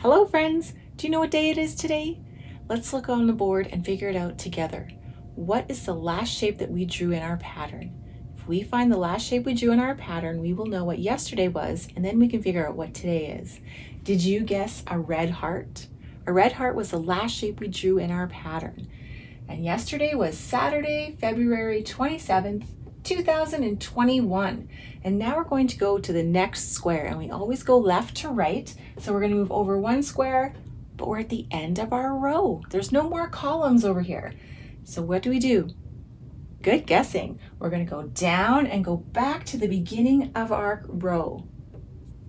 Hello friends! Do you know what day it is today? Let's look on the board and figure it out together. What is the last shape that we drew in our pattern? If we find the last shape we drew in our pattern, we will know what yesterday was, and then we can figure out what today is. Did you guess a red heart? A red heart was the last shape we drew in our pattern. And yesterday was Saturday, February 27th, 2021. And now we're going to go to the next square, and we always go left to right. So we're going to move over one square, but we're at the end of our row. There's no more columns over here. So what do? Good guessing. We're going to go down and go back to the beginning of our row,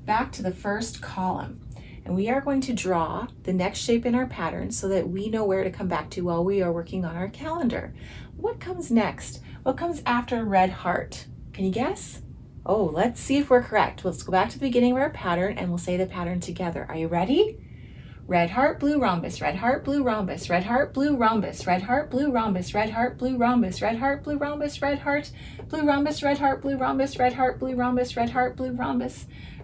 back to the first column. And we are going to draw the next shape in our pattern so that we know where to come back to while we are working on our calendar. What comes next? What comes after a red heart? Can you guess? Oh, let's see if we're correct. Let's go back to the beginning of our pattern and we'll say the pattern together. Are you ready? Red heart, blue rhombus, red heart, blue rhombus, red heart, blue rhombus, red heart, blue rhombus, red heart, blue rhombus, red heart, blue rhombus, red heart, blue rhombus, red heart, blue rhombus, red heart, blue rhombus, red heart, blue rhombus,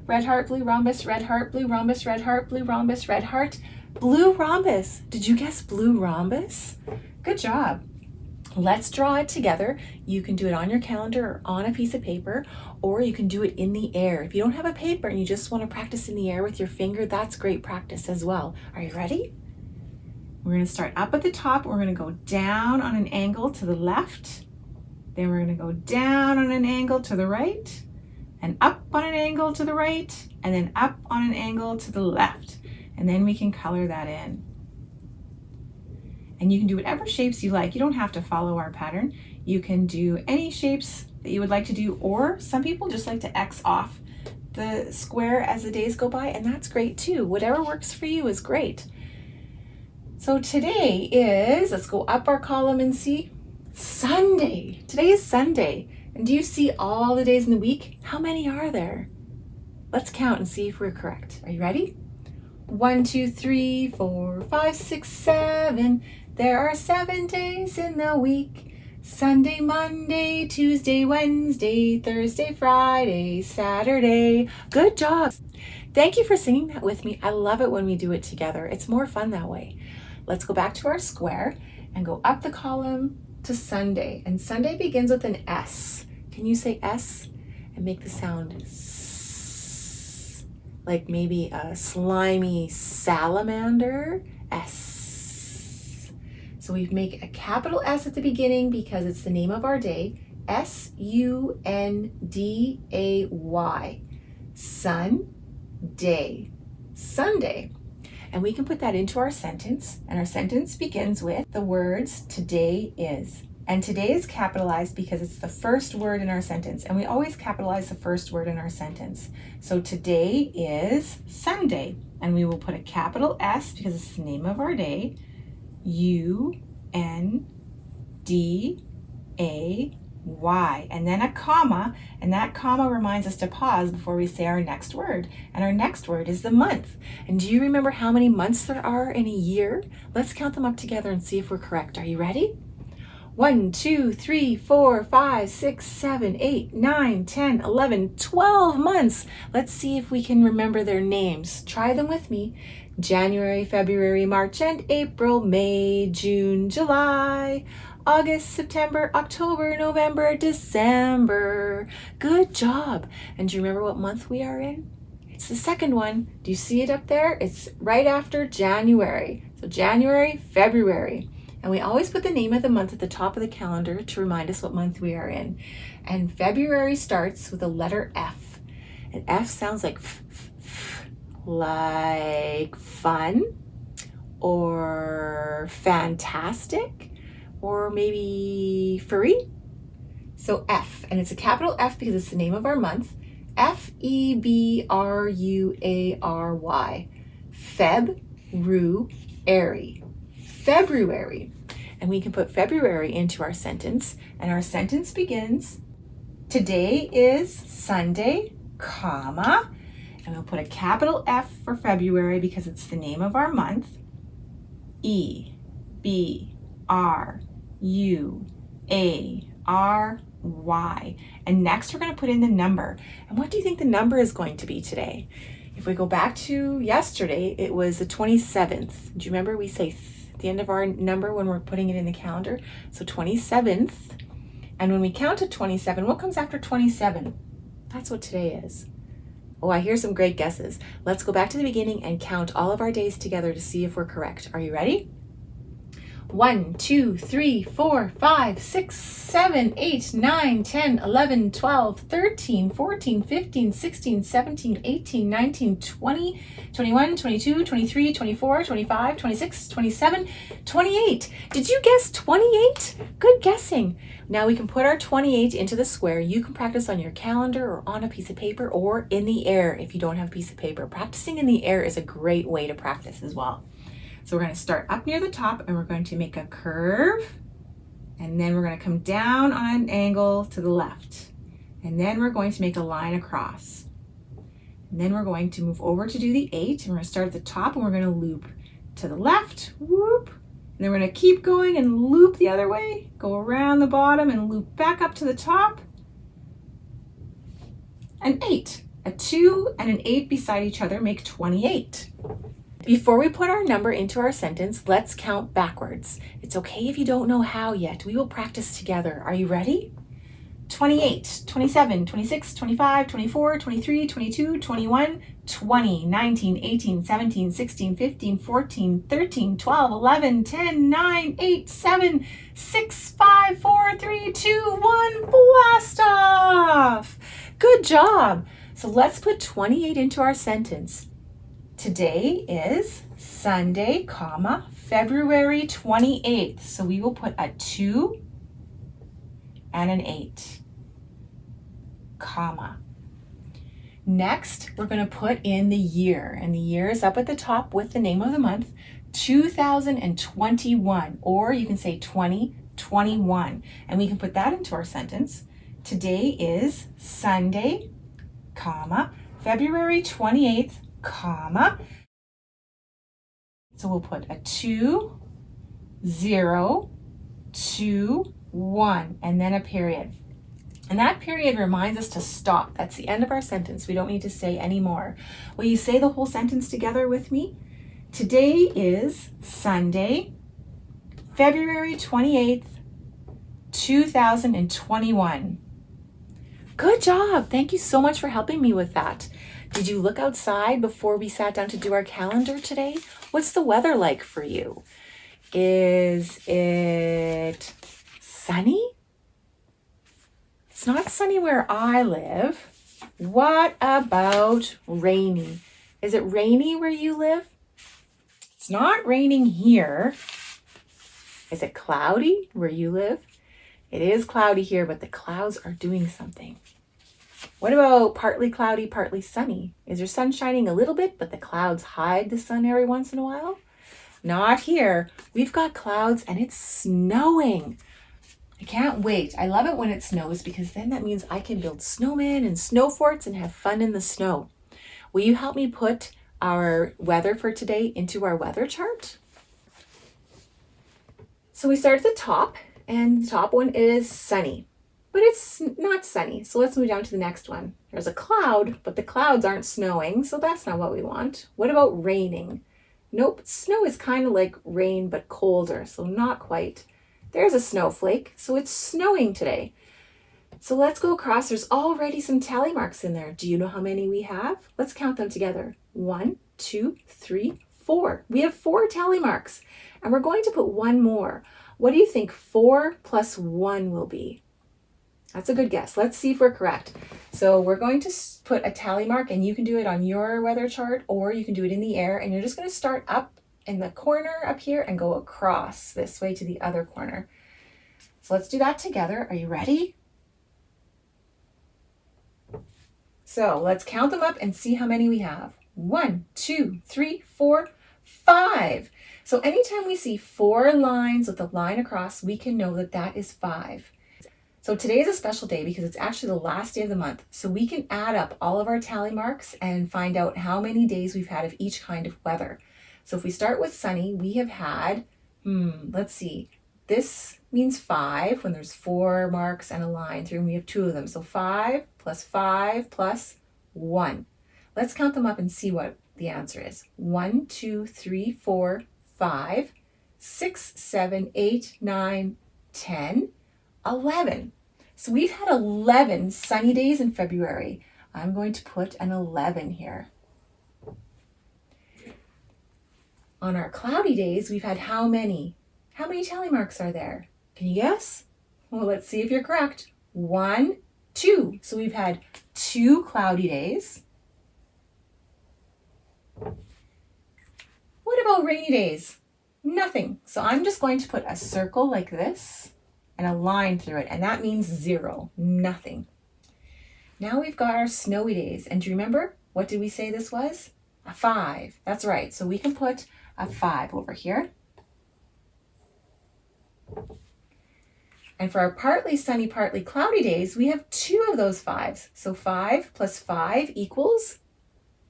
red heart, blue rhombus, red heart, blue rhombus, red heart, blue rhombus, red heart, blue rhombus. Did you guess blue rhombus? Good job. Let's draw it together. You can do it on your calendar or on a piece of paper, or you can do it in the air. If you don't have a paper and you just want to practice in the air with your finger, that's great practice as well. Are you ready? We're going to start up at the top. We're going to go down on an angle to the left. Then we're going to go down on an angle to the right, and up on an angle to the right, and then up on an angle to the left. And then we can color that in. And you can do whatever shapes you like. You don't have to follow our pattern. You can do any shapes that you would like to do, or some people just like to X off the square as the days go by, and that's great too. Whatever works for you is great. So today is, let's go up our column and see, Sunday. Today is Sunday. And do you see all the days in the week? How many are there? Let's count and see if we're correct. Are you ready? 1, 2, 3, 4, 5, 6, 7. There are 7 days in the week. Sunday, Monday, Tuesday, Wednesday, Thursday, Friday, Saturday. Good job. Thank you for singing that with me. I love it when we do it together. It's more fun that way. Let's go back to our square and go up the column to Sunday. And Sunday begins with an S. Can you say S and make the sound S? Like maybe a slimy salamander? S. So we make a capital S at the beginning because it's the name of our day. S-U-N-D-A-Y. Sun-day. Sunday. And we can put that into our sentence. And our sentence begins with the words, today is. And today is capitalized because it's the first word in our sentence. And we always capitalize the first word in our sentence. So today is Sunday. And we will put a capital S because it's the name of our day. U-N-D-A-Y. And then a comma. And that comma reminds us to pause before we say our next word. And our next word is the month. And do you remember how many months there are in a year? Let's count them up together and see if we're correct. Are you ready? 1, 2, 3, 4, 5, 6, 7, 8, 9, 10, 11, 12 months. Let's see if we can remember their names. Try them with me. January, February, March, and April, May, June, July, August, September, October, November, December. Good job. And do you remember what month we are in? It's the second one. Do you see it up there? It's right after January. So January, February. And we always put the name of the month at the top of the calendar to remind us what month we are in. And February starts with the letter F. And F sounds like f, f, f, like fun or fantastic or maybe furry. So F, and it's a capital F because it's the name of our month. F-E-B-R-U-A-R-Y. Feb-ru-airy. February. And we can put February into our sentence, and our sentence begins, today is Sunday, comma, and we'll put a capital F for February because it's the name of our month. E-B-R-U-A-R-Y. And next we're going to put in the number. And what do you think the number is going to be today? If we go back to yesterday, it was the 27th. Do you remember we say at the end of our number when we're putting it in the calendar? So 27th. And when we count to 27, what comes after 27? That's what today is. Oh, I hear some great guesses. Let's go back to the beginning and count all of our days together to see if we're correct. Are you ready? 1, 2, 3, 4, 5, 6, 7, 8, 9, 10, 11, 12, 13, 14, 15, 16, 17, 18, 19, 20, 21, 22, 23, 24, 25, 26, 27, 28. Did you guess 28? Good guessing. Now we can put our 28 into the square. You can practice on your calendar or on a piece of paper or in the air if you don't have a piece of paper. Practicing in the air is a great way to practice as well. So we're going to start up near the top and we're going to make a curve, and then we're going to come down on an angle to the left, and then we're going to make a line across, and then we're going to move over to do the 8, and we're going to start at the top and we're going to loop to the left, whoop, and then we're going to keep going and loop the other way, go around the bottom and loop back up to the top. An 8, a 2 and an 8 beside each other make 28. Before we put our number into our sentence, let's count backwards. It's okay if you don't know how yet. We will practice together. Are you ready? 28, 27, 26, 25, 24, 23, 22, 21, 20, 19, 18, 17, 16, 15, 14, 13, 12, 11, 10, 9, 8, 7, 6, 5, 4, 3, 2, 1, blast off! Good job! So let's put 28 into our sentence. Today is Sunday, comma, February 28th. So we will put a 2 and an 8, comma. Next, we're going to put in the year, and the year is up at the top with the name of the month, 2021, or you can say 2021, and we can put that into our sentence. Today is Sunday, comma, February 28th, comma. So we'll put a 2, 0, 2, 1, and then a period. And that period reminds us to stop. That's the end of our sentence. We don't need to say any more. Will you say the whole sentence together with me? Today is Sunday, February 28th, 2021. Good job. Thank you so much for helping me with that. Did you look outside before we sat down to do our calendar today? What's the weather like for you? Is it sunny? It's not sunny where I live. What about rainy? Is it rainy where you live? It's not raining here. Is it cloudy where you live? It is cloudy here, but the clouds are doing something. What about partly cloudy, partly sunny? Is your sun shining a little bit, but the clouds hide the sun every once in a while? Not here. We've got clouds and it's snowing. I can't wait. I love it when it snows because then that means I can build snowmen and snow forts and have fun in the snow. Will you help me put our weather for today into our weather chart? So we start at the top, and the top one is sunny. But it's not sunny, so let's move down to the next one. There's a cloud, but the clouds aren't snowing, so that's not what we want. What about raining? Nope, snow is kind of like rain, but colder, so not quite. There's a snowflake, so it's snowing today. So let's go across. There's already some tally marks in there. Do you know how many we have? Let's count them together. 1, 2, 3, 4. We have 4 tally marks, and we're going to put one more. What do you think 4 plus 1 will be? That's a good guess. Let's see if we're correct. So we're going to put a tally mark, and you can do it on your weather chart or you can do it in the air, and you're just going to start up in the corner up here and go across this way to the other corner. So let's do that together. Are you ready? So let's count them up and see how many we have. 1, 2, 3, 4, 5. So anytime we see 4 lines with a line across, we can know that that is 5. So today is a special day because it's actually the last day of the month. So we can add up all of our tally marks and find out how many days we've had of each kind of weather. So if we start with sunny, we have had, let's see, this means 5 when there's 4 marks and a line through, and we have 2 of them. So 5 plus 1. Let's count them up and see what the answer is. 1, 2, 3, 4, 5, 6, 7, 8, 9, 10, 11. So we've had 11 sunny days in February. I'm going to put an 11 here. On our cloudy days, we've had how many? How many tally marks are there? Can you guess? Well, let's see if you're correct. 1, 2. So we've had 2 cloudy days. What about rainy days? Nothing. So I'm just going to put a circle like this and a line through it, and that means 0, nothing. Now we've got our snowy days, and do you remember, what did we say this was? A 5. That's right. So we can put a 5 over here. And for our partly sunny, partly cloudy days, we have 2 of those 5s. So 5 plus 5 equals,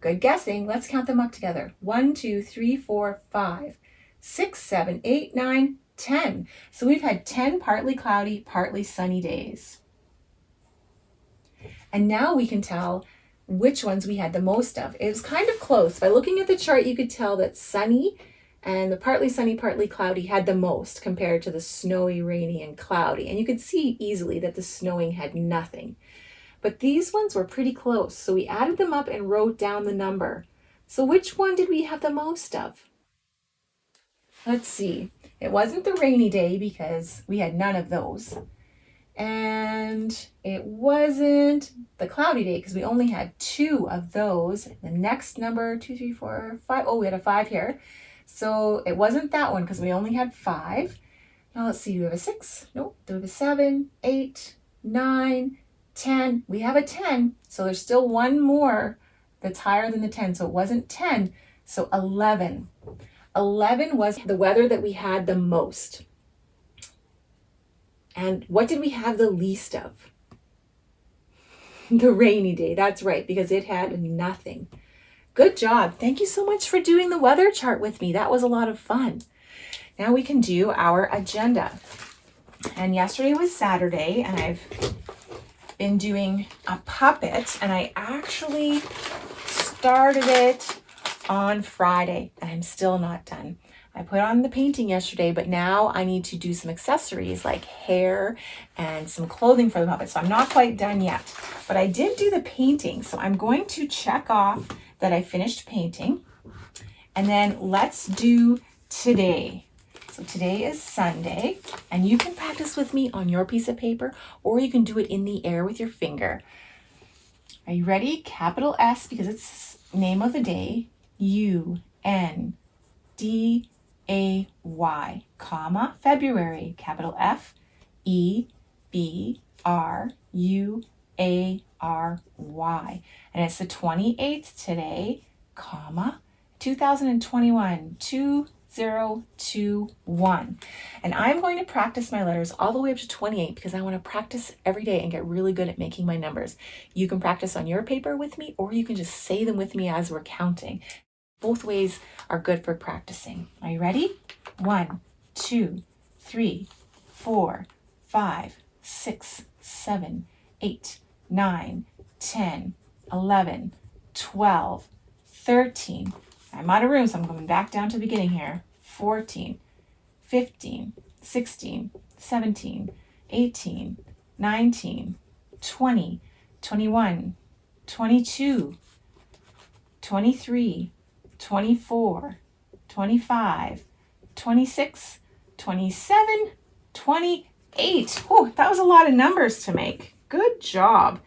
good guessing, let's count them up together. 1, 2, 3, 4, 5, 6, 7, 8, 9, 10. So we've had 10 partly cloudy, partly sunny days. And now we can tell which ones we had the most of. It was kind of close. By looking at the chart, you could tell that sunny and the partly sunny, partly cloudy had the most compared to the snowy, rainy, and cloudy. And you could see easily that the snowing had nothing. But these ones were pretty close, so we added them up and wrote down the number. So which one did we have the most of? Let's see. It wasn't the rainy day because we had none of those. And it wasn't the cloudy day because we only had 2 of those. The next number, 2, 3, 4, 5. Oh, we had a 5 here. So it wasn't that one because we only had 5. Now let's see, do we have a 6? Nope. Do we have a 7, 8, 9, 10? We have a 10. So there's still one more that's higher than the 10. So it wasn't 10. So 11. 11 was the weather that we had the most. And what did we have the least of? The rainy day. That's right, because it had nothing. Good job. Thank you so much for doing the weather chart with me. That was a lot of fun. Now we can do our agenda. And yesterday was Saturday, and I've been doing a puppet, and I actually started it on Friday, and I'm still not done. I put on the painting yesterday, but now I need to do some accessories like hair and some clothing for the puppet. So I'm not quite done yet, but I did do the painting. So I'm going to check off that I finished painting, and then let's do today. So today is Sunday, and you can practice with me on your piece of paper, or you can do it in the air with your finger. Are you ready? Capital S, because it's the name of the day, UNDAY, comma, February, capital FEBRUARY. And it's the 28th today, comma, 2021, 2021. And I'm going to practice my letters all the way up to 28 because I want to practice every day and get really good at making my numbers. You can practice on your paper with me, or you can just say them with me as we're counting. Both ways are good for practicing. Are you ready? 1, 2, 3, 4, 5, 6, 7, 8, 9, 10, 11, 12, 13. I'm out of room, so I'm going back down to the beginning here. 14, 15, 16, 17, 18, 19, 20, 21, 22, 23, 24, 25, 26, 27, 28. Oh, that was a lot of numbers to make. Good job.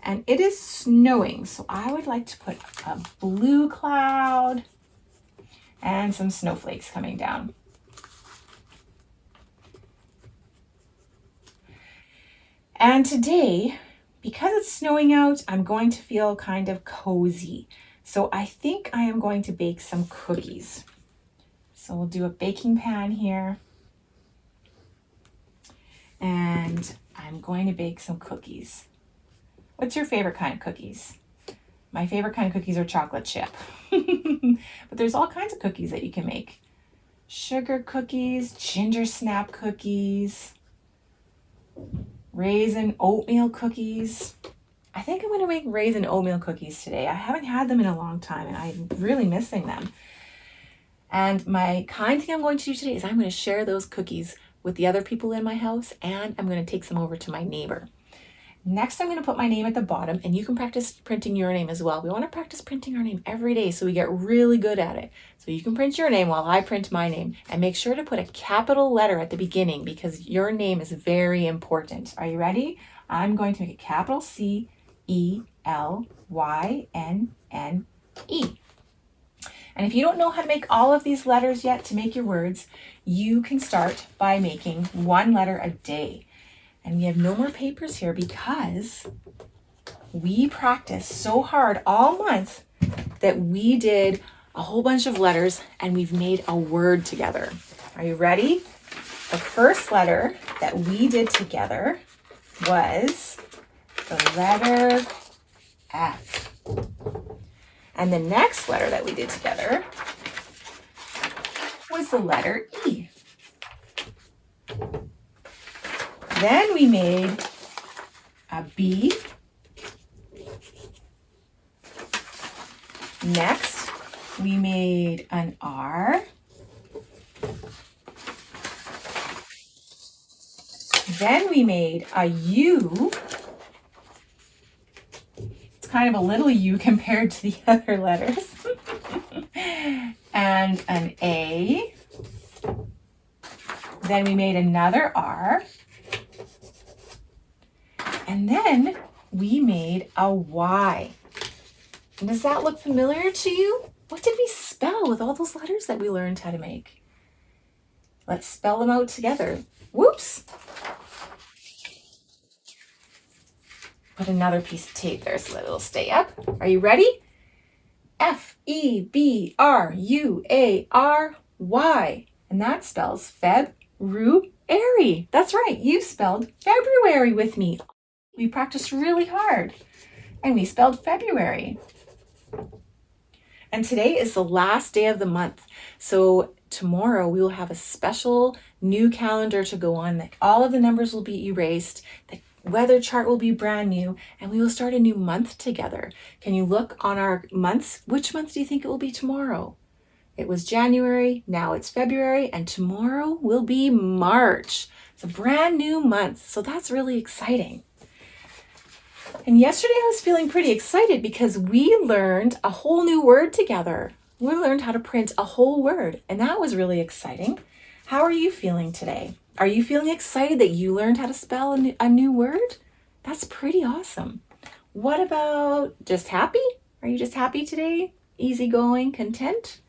And it is snowing, so I would like to put a blue cloud and some snowflakes coming down. And today, because it's snowing out, I'm going to feel kind of cozy. So I think I am going to bake some cookies. So we'll do a baking pan here. And I'm going to bake some cookies. What's your favorite kind of cookies? My favorite kind of cookies are chocolate chip. But there's all kinds of cookies that you can make. Sugar cookies, ginger snap cookies, raisin oatmeal cookies. I think I'm going to make raisin oatmeal cookies today. I haven't had them in a long time and I'm really missing them. And my kind thing I'm going to do today is I'm going to share those cookies with the other people in my house, and I'm going to take some over to my neighbor. Next, I'm going to put my name at the bottom, and you can practice printing your name as well. We want to practice printing our name every day so we get really good at it. So you can print your name while I print my name, and make sure to put a capital letter at the beginning because your name is very important. Are you ready? I'm going to make a capital C-E-L-Y-N-N-E. And if you don't know how to make all of these letters yet to make your words, you can start by making one letter a day. And we have no more papers here because we practiced so hard all month that we did a whole bunch of letters and we've made a word together. Are you ready? The first letter that we did together was the letter F. And the next letter that we did together was the letter E. Then we made a B. Next, we made an R. Then we made a U. It's kind of a little U compared to the other letters. And an A. Then we made another R. And then we made a Y. And does that look familiar to you? What did we spell with all those letters that we learned how to make? Let's spell them out together. Whoops. Put another piece of tape there so that it'll stay up. Are you ready? F-E-B-R-U-A-R-Y. And that spells Feb-ru-ary. That's right, you spelled February with me. We practiced really hard and we spelled February. And today is the last day of the month. So tomorrow we will have a special new calendar to go on. All of the numbers will be erased. The weather chart will be brand new and we will start a new month together. Can you look on our months? Which month do you think it will be tomorrow? It was January, now it's February, and tomorrow will be March. It's a brand new month. So that's really exciting. And yesterday I was feeling pretty excited because we learned a whole new word together. We learned how to print a whole word, and that was really exciting. How are you feeling today? Are you feeling excited that you learned how to spell a new word? That's pretty awesome. What about just happy? Are you just happy today? Easygoing, content?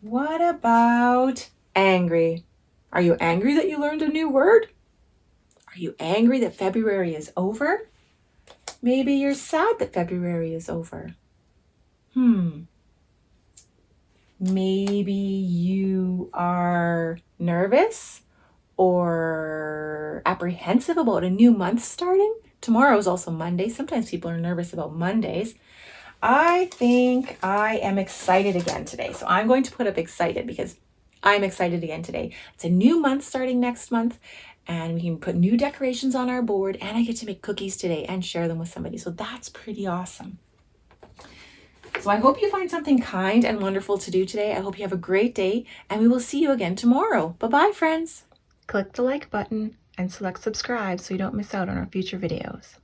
What about angry? Are you angry that you learned a new word? Are you angry that February is over? Maybe you're sad that February is over. Maybe you are nervous or apprehensive about a new month starting. Tomorrow is also Monday. Sometimes people are nervous about Mondays. I think I am excited again today. So I'm going to put up excited because I'm excited again today. It's a new month starting next month. And we can put new decorations on our board, and I get to make cookies today and share them with somebody. So that's pretty awesome. So I hope you find something kind and wonderful to do today. I hope you have a great day, and we will see you again tomorrow. Bye-bye, friends. Click the like button and select subscribe so you don't miss out on our future videos.